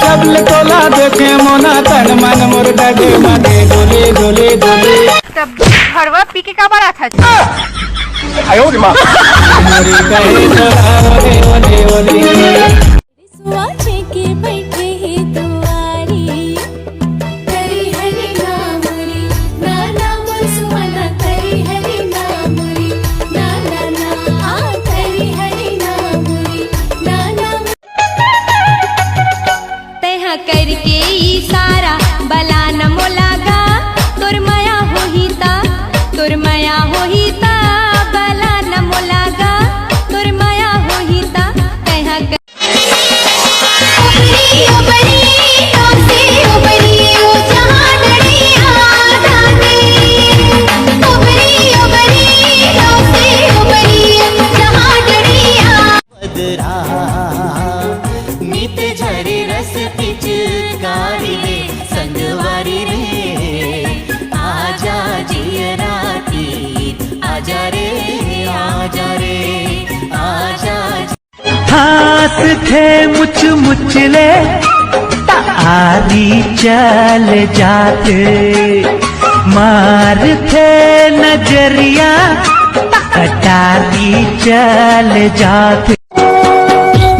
जबले तोला देखे मोना तन मन मोर डगे मगे डोले डोले डोले। तब घरवा पी के का बात था? आयो रे मां मोरी कहे तो ओले ओले ओले। सुआचे के बैठे ही दुआरी करी हरी नामुरी ना ना मोर सुमना करी हरी नामुरी ना ना ना हाँ करी हरी नामुरी ना ना। तैहा करके इशारा बला न मोलागा तोर माया होहिता तोर माया होहिता बला न मोलागा तोर माया होहिता तैहा हाथ थे मुच मुचले आरी चल जाते मार थे नजरिया कटारी चल जाते।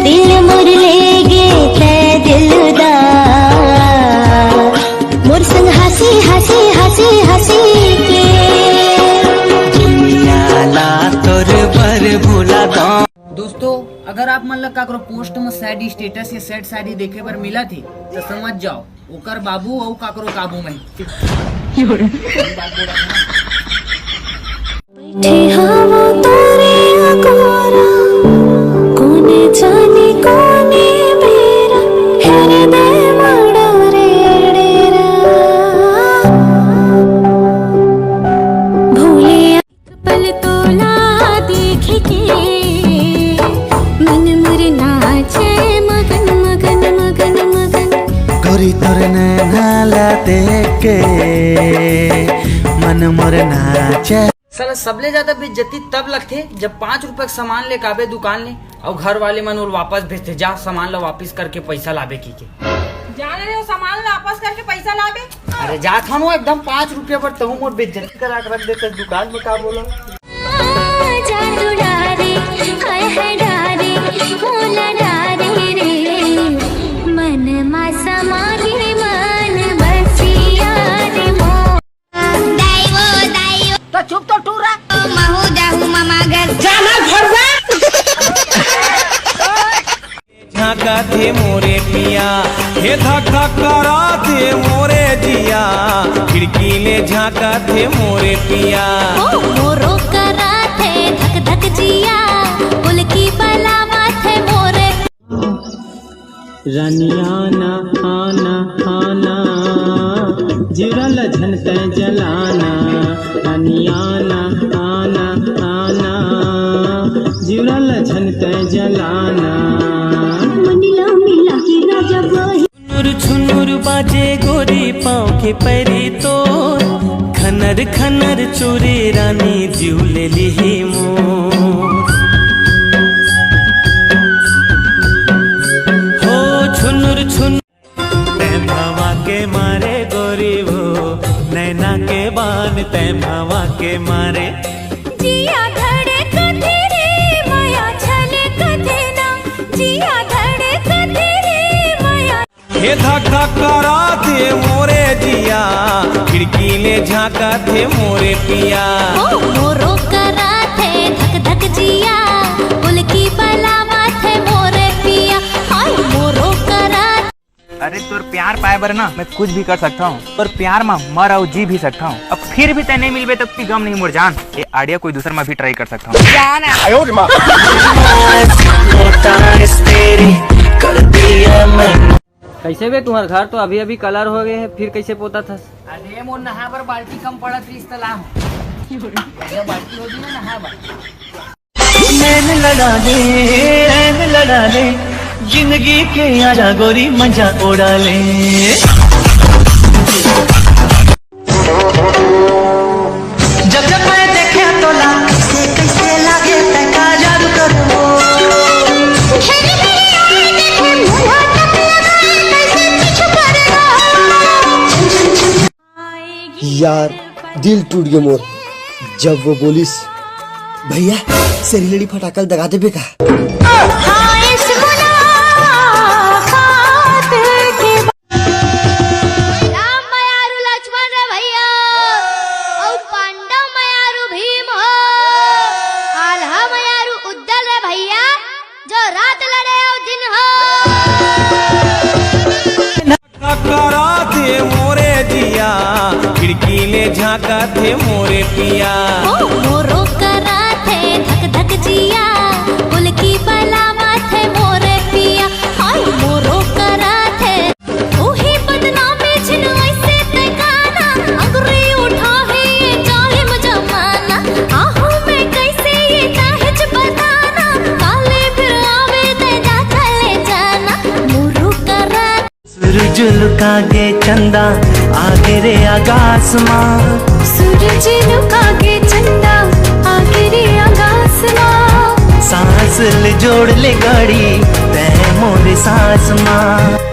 दिल मोर ले गे ते दिलदार मोर संग हंसी हंसी हंसी हंसी के दुनिया ला तोर पर भूला दो। दोस्तों अगर आप मन काकरो पोस्ट में सैड स्टेटस या सैड शादी देखे पर मिला थी तो समझ जाओ ओकर बाबू और काकरो काबू में। बैठे हवा तोरे अकोरा कोने जाने कोने बेरा हृदय मड़ा रे डेरा भूले पल तोला देख के मन मुर नाचे मगन मगन मगन मगन। गोरी तोर नैना देख के मन मोर नाचे। साला सबले ज्यादा बेइज्जती तब लगते जब 5 रुपए सामान ले काबे दुकान ले और घर वाले मन और वापस भेजते जा सामान ला वापस करके पैसा लाबे की के जान रहे हो सामान वापस करके पैसा लाबे। अरे जा था नो एकदम 5 रुपया पर तुम और बेइज्जती करा के रख देते दुकान में का बोलो। जादू डारे हाय हाय डारे होला डारे रे मन मा समागे मन बसिया रे मो दाइवो दाइवो तो चुप तो टूरा महू जाहू मामा घर जाना घर जा। झाका थे मोरे पिया हे धक्का करा थे मोरे जिया खिड़की ले झाका थे मोरे पिया मोरो करा थे धक धक जिया बोल की बलावा थे मोरे। रनियाना आना आना जिरल झनते जलाना रनियाना आना आना जिरल झनते जलाना। मंडिला मिला के राजा वही छुनुर छुनुर बाजे गोरी पाँव के पैरी तो खनर खनर चोरे रानी जिउले लिही मोर हो छुनुर छुन तैमावा के मारे गोरी वो नैना के बान तैमावा के मारे जिया धड़े कथे रे माया छले कथे ना जिया धड़े कथे रे माया। हे धक्का करा थे मोरे जिया खिड़की ले झाका थे मोरे पिया मोरो करा थे धक धक जिया बोल की बलावा थे मोरे पिया हाय मोरो करा। अरे तोर प्यार पाए बर ना मैं कुछ भी कर सकता हूँ और प्यार में मर और जी भी सकता हूँ। अब फिर भी तय नहीं मिलबे तब की गम नहीं मुड़ जान ये आइडिया कोई दूसरा में भी ट्राई कर सकता हूँ। आयो रे मां कैसे बे तुम्हारा घर तो अभी अभी कलर हो गए हैं फिर कैसे पोता था? अरे मोर नहा पर बाल्टी कम पड़ा थी इस तालाब बाल्टी होगी ना नहा बाल्टी। नैन लड़ा ले जिंदगी के आजा गोरी मजा उड़ा ले। जब जब मैं देखे तो कैसे लागे तैका जादू करो। यार दिल टूट गया मोर जब वो बोलिस भैया सरी लड़ी फटाकल दगा दे बेका। राम मयारू लक्ष्मण रे भैया और पांडव मयारू भीम हो आल्हा मयारू उद्दल रे भैया जो रात लड़े और दिन हो। करा थे मोरे जिया खिड़की ले झांका थे मोरे पिया। मोरो करा थे धक धक जिया पुल की बला माथे मोरे पिया। हाय मोरो करा थे ओही बदनामी छिन ऐसे ते गाना अंगुरी उठा है ये जालिम जमाना। आहू मैं कैसे ये चाहे बताना काले फिर आवे ते जा चले जाना। मोरो करा सूरज लुका गे चंदा आगे रे आकाश माँ। सूरज लुका गे चंदा आगे रे आकाश माँ। सांस ले जोड़ ले गाड़ी तै मोरे सांस माँ।